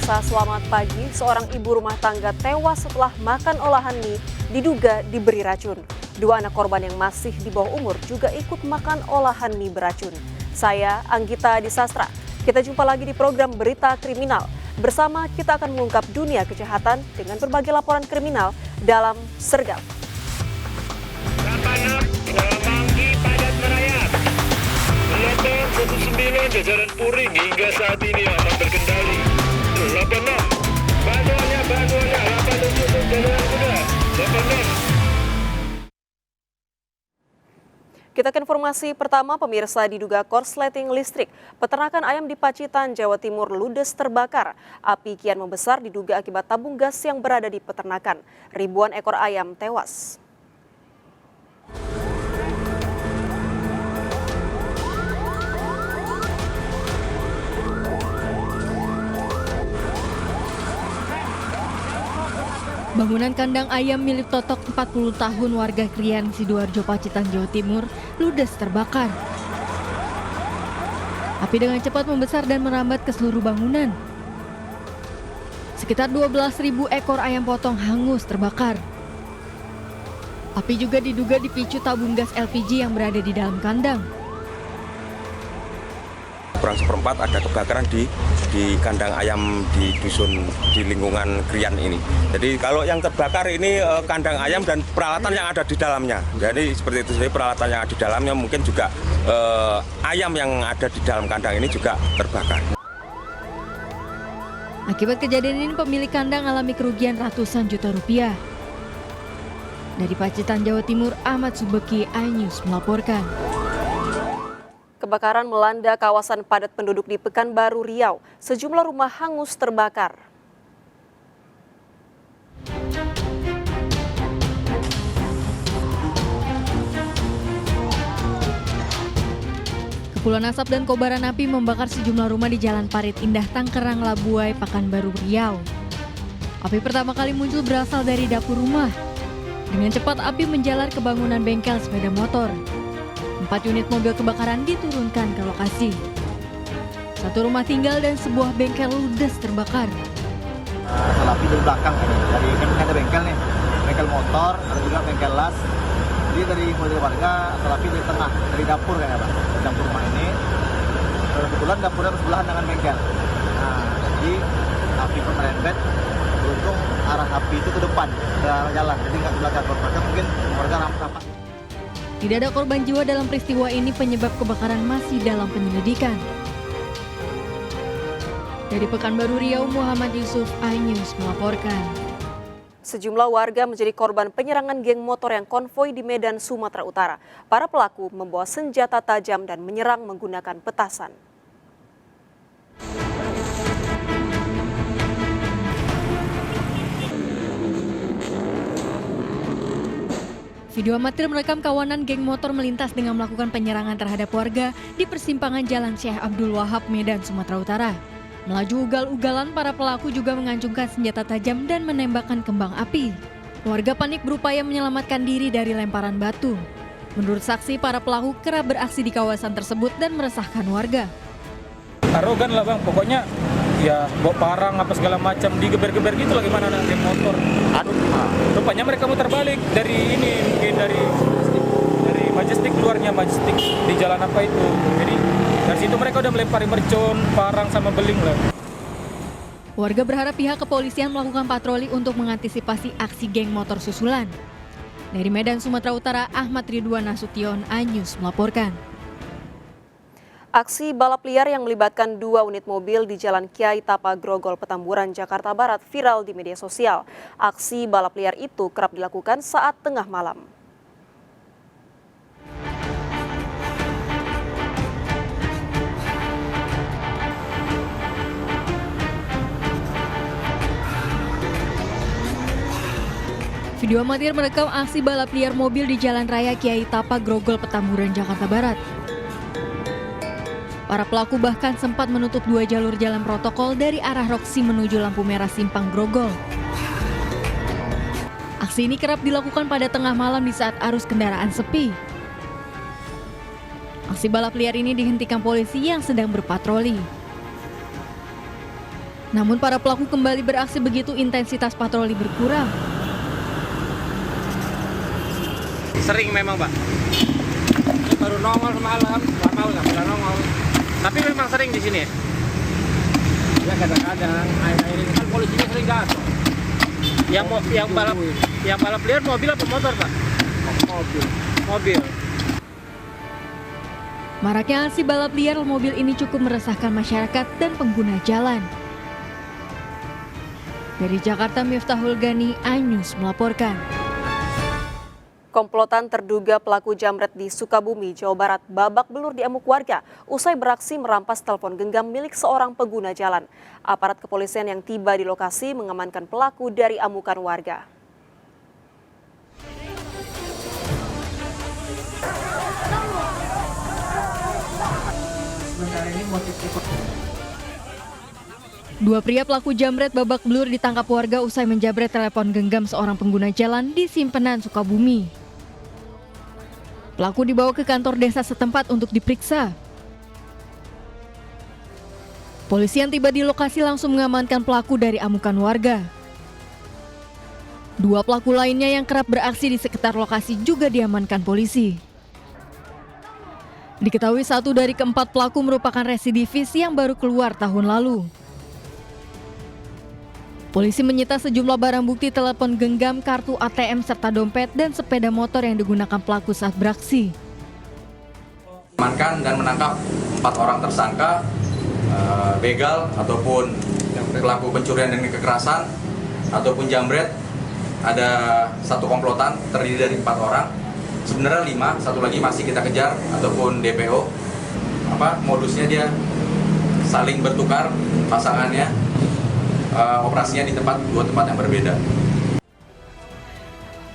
Pemirsa, selamat pagi. Seorang ibu rumah tangga tewas setelah makan olahan mie diduga diberi racun. Dua anak korban yang masih di bawah umur juga ikut makan olahan mie beracun. Saya Anggita Disastra. Kita jumpa lagi di program Berita Kriminal. Bersama kita akan mengungkap dunia kejahatan dengan berbagai laporan kriminal dalam Sergap. Manggi padat merayap. Lapor 19 jajaran Puring hingga saat ini aman terkendali. 86 bantuannya 87 jajaran kuda 86. Kita ke informasi pertama, pemirsa, diduga korsleting listrik. Peternakan ayam di Pacitan, Jawa Timur ludes terbakar. Api kian membesar diduga akibat tabung gas yang berada di peternakan. Ribuan ekor ayam tewas. Bangunan kandang ayam milik Totok 40 tahun warga Krian, Sidoarjo, Pacitan, Jawa Timur ludes terbakar. Api dengan cepat membesar dan merambat ke seluruh bangunan. Sekitar 12.000 ekor ayam potong hangus terbakar. Api juga diduga dipicu tabung gas LPG yang berada di dalam kandang. Kurang seperempat ada kebakaran di kandang ayam di dusun di lingkungan Krian ini. Jadi kalau yang terbakar ini kandang ayam dan peralatan yang ada di dalamnya. Jadi seperti itu, jadi peralatan yang ada di dalamnya mungkin juga ayam yang ada di dalam kandang ini juga terbakar. Akibat kejadian ini pemilik kandang alami kerugian ratusan juta rupiah. Dari Pacitan, Jawa Timur, Ahmad Subeki, iNews melaporkan. Kebakaran melanda kawasan padat penduduk di Pekanbaru, Riau. Sejumlah rumah hangus terbakar. Kepulan asap dan kobaran api membakar sejumlah rumah di Jalan Parit Indah, Tangkerang, Labuai, Pekanbaru, Riau. Api pertama kali muncul berasal dari dapur rumah. Dengan cepat api menjalar ke bangunan bengkel sepeda motor. 4 unit mobil kebakaran diturunkan ke lokasi. Satu rumah tinggal dan sebuah bengkel ludes terbakar. Api dari belakang, dari kan ada bengkel nih, bengkel motor, ada juga bengkel las. Jadi dari mobil warga, api dari tengah, dari dapur kayaknya Pak, dari dapur rumah ini. Kebetulan dapurnya bersebelahan dengan bengkel. Nah, jadi api merembet, beruntung arah api itu ke depan, ke arah jalan, jadi nggak ke belakang. Maka mungkin warga rampas. Tidak ada korban jiwa dalam peristiwa ini, penyebab kebakaran masih dalam penyelidikan. Dari Pekanbaru, Riau, Muhammad Yusuf, iNews melaporkan. Sejumlah warga menjadi korban penyerangan geng motor yang konvoi di Medan, Sumatera Utara. Para pelaku membawa senjata tajam dan menyerang menggunakan petasan. Video amatir merekam kawanan geng motor melintas dengan melakukan penyerangan terhadap warga di persimpangan Jalan Syekh Abdul Wahab, Medan, Sumatera Utara. Melaju ugal-ugalan, para pelaku juga mengancungkan senjata tajam dan menembakkan kembang api. Warga panik berupaya menyelamatkan diri dari lemparan batu. Menurut saksi, para pelaku kerap beraksi di kawasan tersebut dan meresahkan warga. Arogan lah bang, pokoknya ya bawa parang apa segala macam, digeber-geber gitu lah gimana anak geng motor. Rupanya mereka muter balik dari ini, mungkin dari Majestic, keluarnya Majestic di jalan apa itu. Jadi dari situ mereka udah melempari mercon, parang sama beling lah. Warga berharap pihak kepolisian melakukan patroli untuk mengantisipasi aksi geng motor susulan. Dari Medan, Sumatera Utara, Ahmad Ridwan Nasution, iNews melaporkan. Aksi balap liar yang melibatkan 2 unit mobil di Jalan Kiai Tapa Grogol, Petamburan, Jakarta Barat viral di media sosial. Aksi balap liar itu kerap dilakukan saat tengah malam. Video amatir merekam aksi balap liar mobil di Jalan Raya Kiai Tapa Grogol, Petamburan, Jakarta Barat. Para pelaku bahkan sempat menutup 2 jalur jalan protokol dari arah Roksi menuju lampu merah Simpang Grogol. Aksi ini kerap dilakukan pada tengah malam di saat arus kendaraan sepi. Aksi balap liar ini dihentikan polisi yang sedang berpatroli. Namun para pelaku kembali beraksi begitu intensitas patroli berkurang. Sering memang, Pak. Baru nongol semalam, lama nggak pernah nongol. Tapi memang sering di sini. Ya kadang-kadang, air-air ini kan polisinya sering datang. Yang balap liar mobil apa motor, Pak? Mobil. Maraknya aksi balap liar mobil ini cukup meresahkan masyarakat dan pengguna jalan. Dari Jakarta, Miftahul Gani, iNews melaporkan. Komplotan terduga pelaku jamret di Sukabumi, Jawa Barat babak belur diamuk warga usai beraksi merampas telepon genggam milik seorang pengguna jalan. Aparat kepolisian yang tiba di lokasi mengamankan pelaku dari amukan warga. Dua pria pelaku jamret babak belur ditangkap warga usai menjabret telepon genggam seorang pengguna jalan di Simpenan, Sukabumi. Pelaku dibawa ke kantor desa setempat untuk diperiksa. Polisi yang tiba di lokasi langsung mengamankan pelaku dari amukan warga. Dua pelaku lainnya yang kerap beraksi di sekitar lokasi juga diamankan polisi. Diketahui satu dari keempat pelaku merupakan residivis yang baru keluar tahun lalu. Polisi menyita sejumlah barang bukti telepon genggam, kartu ATM, serta dompet dan sepeda motor yang digunakan pelaku saat beraksi. Amankan dan menangkap 4 orang tersangka begal ataupun pelaku pencurian dengan kekerasan ataupun jambret. Ada satu komplotan terdiri dari 4 orang. Sebenarnya 5, satu lagi masih kita kejar ataupun DPO. Modusnya dia saling bertukar pasangannya. Operasinya di dua tempat yang berbeda.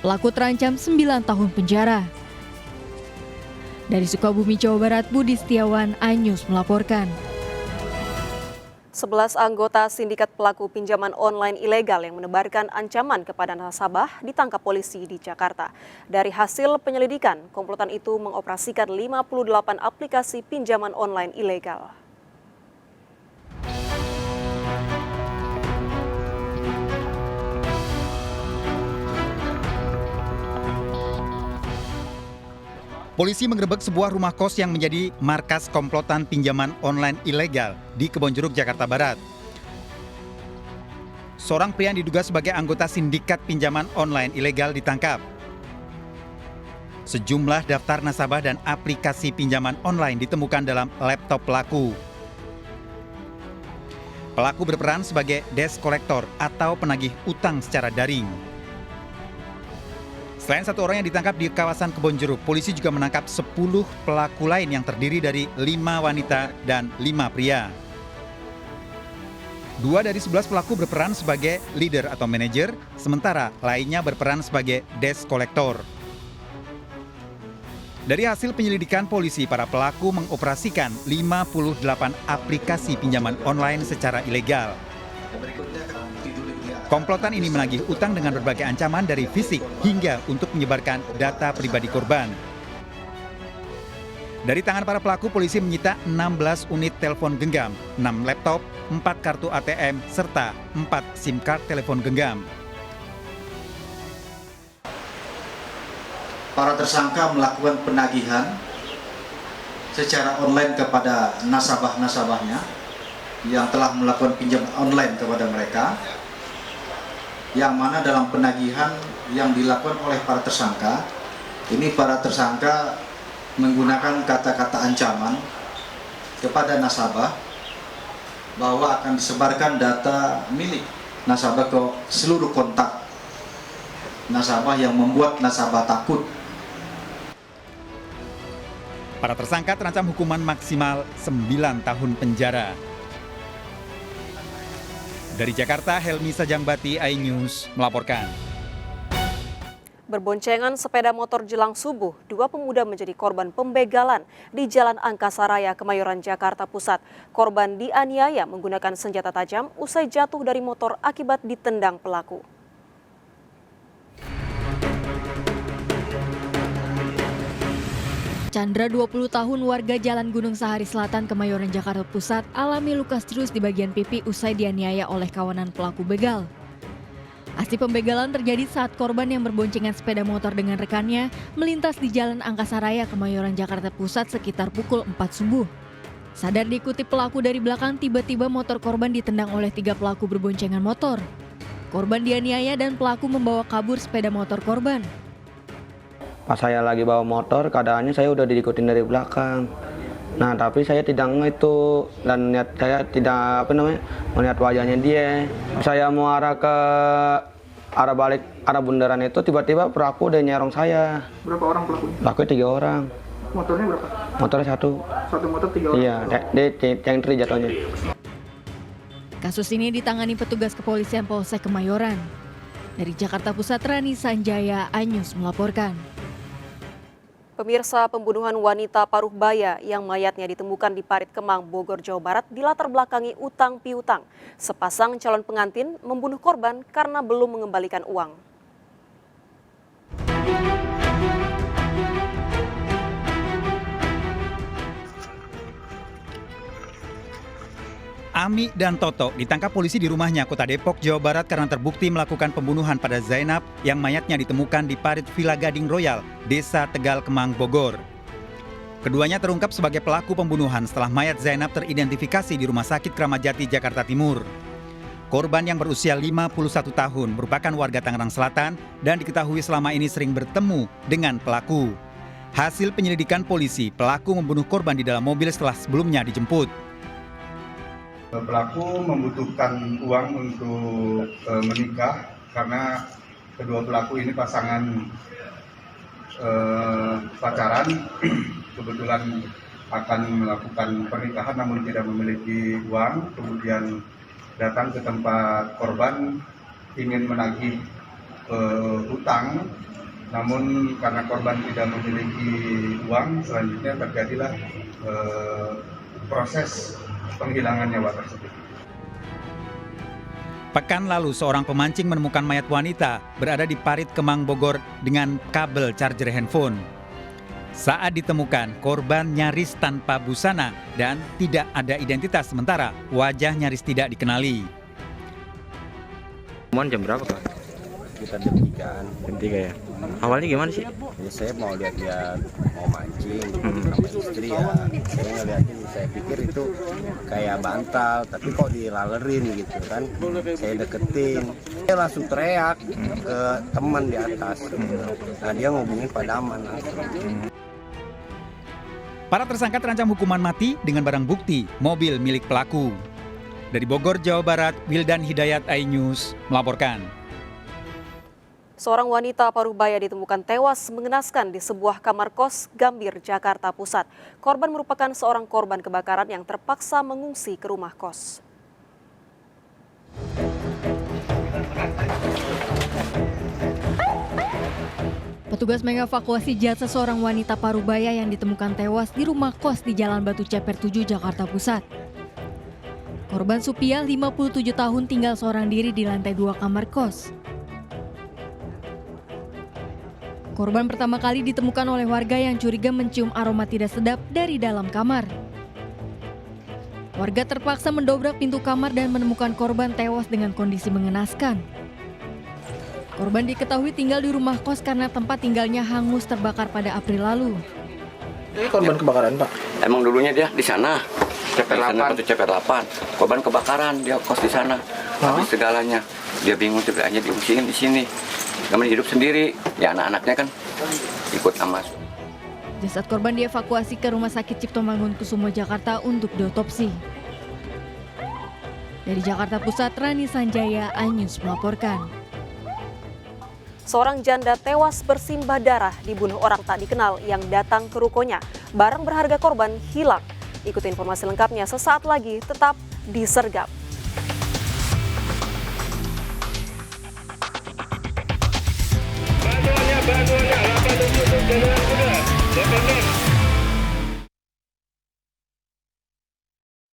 Pelaku terancam 9 tahun penjara. Dari Sukabumi, Jawa Barat, Budi Setiawan, iNews melaporkan. 11 anggota sindikat pelaku pinjaman online ilegal yang menebarkan ancaman kepada nasabah ditangkap polisi di Jakarta. Dari hasil penyelidikan, komplotan itu mengoperasikan 58 aplikasi pinjaman online ilegal. Polisi menggerebek sebuah rumah kos yang menjadi markas komplotan pinjaman online ilegal di Kebonjeruk, Jakarta Barat. Seorang pria yang diduga sebagai anggota sindikat pinjaman online ilegal ditangkap. Sejumlah daftar nasabah dan aplikasi pinjaman online ditemukan dalam laptop pelaku. Pelaku berperan sebagai desk collector atau penagih utang secara daring. Selain satu orang yang ditangkap di kawasan Kebonjeruk, polisi juga menangkap 10 pelaku lain yang terdiri dari 5 wanita dan 5 pria. 2 dari 11 pelaku berperan sebagai leader atau manajer, sementara lainnya berperan sebagai desk collector. Dari hasil penyelidikan polisi, para pelaku mengoperasikan 58 aplikasi pinjaman online secara ilegal. Komplotan ini menagih utang dengan berbagai ancaman dari fisik hingga untuk menyebarkan data pribadi korban. Dari tangan para pelaku, polisi menyita 16 unit telepon genggam, 6 laptop, 4 kartu ATM, serta 4 SIM card telepon genggam. Para tersangka melakukan penagihan secara online kepada nasabah-nasabahnya yang telah melakukan pinjaman online kepada mereka, yang mana dalam penagihan yang dilakukan oleh para tersangka, ini para tersangka menggunakan kata-kata ancaman kepada nasabah bahwa akan disebarkan data milik nasabah ke seluruh kontak nasabah yang membuat nasabah takut. Para tersangka terancam hukuman maksimal 9 tahun penjara. Dari Jakarta, Helmi Sajangbati, iNews melaporkan. Berboncengan sepeda motor jelang subuh, 2 pemuda menjadi korban pembegalan di Jalan Angkasa Raya, Kemayoran, Jakarta Pusat. Korban dianiaya menggunakan senjata tajam usai jatuh dari motor akibat ditendang pelaku. Chandra, 20 tahun, warga Jalan Gunung Sahari Selatan, Kemayoran, Jakarta Pusat, alami luka serius di bagian pipi usai dianiaya oleh kawanan pelaku begal. Aksi pembegalan terjadi saat korban yang berboncengan sepeda motor dengan rekannya melintas di Jalan Angkasa Raya, Kemayoran, Jakarta Pusat sekitar pukul 4 subuh. Sadar diikuti pelaku dari belakang, tiba-tiba motor korban ditendang oleh 3 pelaku berboncengan motor. Korban dianiaya dan pelaku membawa kabur sepeda motor korban. Pas saya lagi bawa motor, keadaannya saya udah diikutin dari belakang. Nah, tapi saya tidak itu dan niat saya tidak melihat wajahnya dia. Saya mau arah ke arah bundaran itu, tiba-tiba pelaku udah nyerong saya. Berapa orang pelakunya? Pelakunya 3 orang. Motornya berapa? Motornya 1. Satu motor 3 orang? Iya, dia cengtri jatuhnya. Kasus ini ditangani petugas kepolisian Polsek Kemayoran. Dari Jakarta Pusat, Rani Sanjaya, iNews melaporkan. Pemirsa, pembunuhan wanita paruh baya yang mayatnya ditemukan di Parit Kemang, Bogor, Jawa Barat dilatar belakangi utang piutang. Sepasang calon pengantin membunuh korban karena belum mengembalikan uang. Ami dan Toto ditangkap polisi di rumahnya Kota Depok, Jawa Barat karena terbukti melakukan pembunuhan pada Zainab yang mayatnya ditemukan di Parit Villa Gading Royal, Desa Tegal Kemang, Bogor. Keduanya terungkap sebagai pelaku pembunuhan setelah mayat Zainab teridentifikasi di Rumah Sakit Kramat Jati, Jakarta Timur. Korban yang berusia 51 tahun merupakan warga Tangerang Selatan dan diketahui selama ini sering bertemu dengan pelaku. Hasil penyelidikan polisi, pelaku membunuh korban di dalam mobil setelah sebelumnya dijemput. Pelaku membutuhkan uang untuk menikah karena kedua pelaku ini pasangan pacaran, kebetulan akan melakukan pernikahan namun tidak memiliki uang, kemudian datang ke tempat korban ingin menagih hutang, namun karena korban tidak memiliki uang, selanjutnya terjadilah proses penghilangan nyawa tersebut. Pekan lalu, seorang pemancing menemukan mayat wanita berada di Parit Kemang, Bogor dengan kabel charger handphone. Saat ditemukan, korban nyaris tanpa busana dan tidak ada identitas, sementara wajah nyaris tidak dikenali. Jam berapa, Pak? Kita jam 3-an. Jam 3 ya? Awalnya gimana sih? Ya, saya mau lihat-lihat, mau mancing sama istri ya. Saya ngeliatin, saya pikir itu kayak bantal, tapi kok dilalerin gitu kan. Saya deketin, saya langsung teriak ke teman di atas. Nah, dia ngomongin padaman langsung. Para tersangka terancam hukuman mati dengan barang bukti mobil milik pelaku. Dari Bogor, Jawa Barat, Wildan Hidayat, iNews melaporkan. Seorang wanita paruh baya ditemukan tewas mengenaskan di sebuah kamar kos Gambir, Jakarta Pusat. Korban merupakan seorang korban kebakaran yang terpaksa mengungsi ke rumah kos. Petugas mengevakuasi jasad seorang wanita paruh baya yang ditemukan tewas di rumah kos di Jalan Batu Ceper 7, Jakarta Pusat. Korban Supia, 57 tahun, tinggal seorang diri di lantai 2 kamar kos. Korban pertama kali ditemukan oleh warga yang curiga mencium aroma tidak sedap dari dalam kamar. Warga terpaksa mendobrak pintu kamar dan menemukan korban tewas dengan kondisi mengenaskan. Korban diketahui tinggal di rumah kos karena tempat tinggalnya hangus terbakar pada April lalu. Ini korban kebakaran, Pak? Emang dulunya dia di sana. CPR 8. CPR 8. Korban kebakaran, dia kos di sana. Habis segalanya. Dia bingung aja diungsiin di sini. Kami hidup sendiri, ya anak-anaknya kan ikut amas. Jasad korban dievakuasi ke Rumah Sakit Cipto Mangunkusumo, Jakarta untuk diotopsi. Dari Jakarta Pusat, Rani Sanjaya, iNews melaporkan. Seorang janda tewas bersimbah darah dibunuh orang tak dikenal yang datang ke rukonya. Barang berharga korban hilang. Ikuti informasi lengkapnya sesaat lagi, tetap di Sergap. Bantuannya, 8 untuk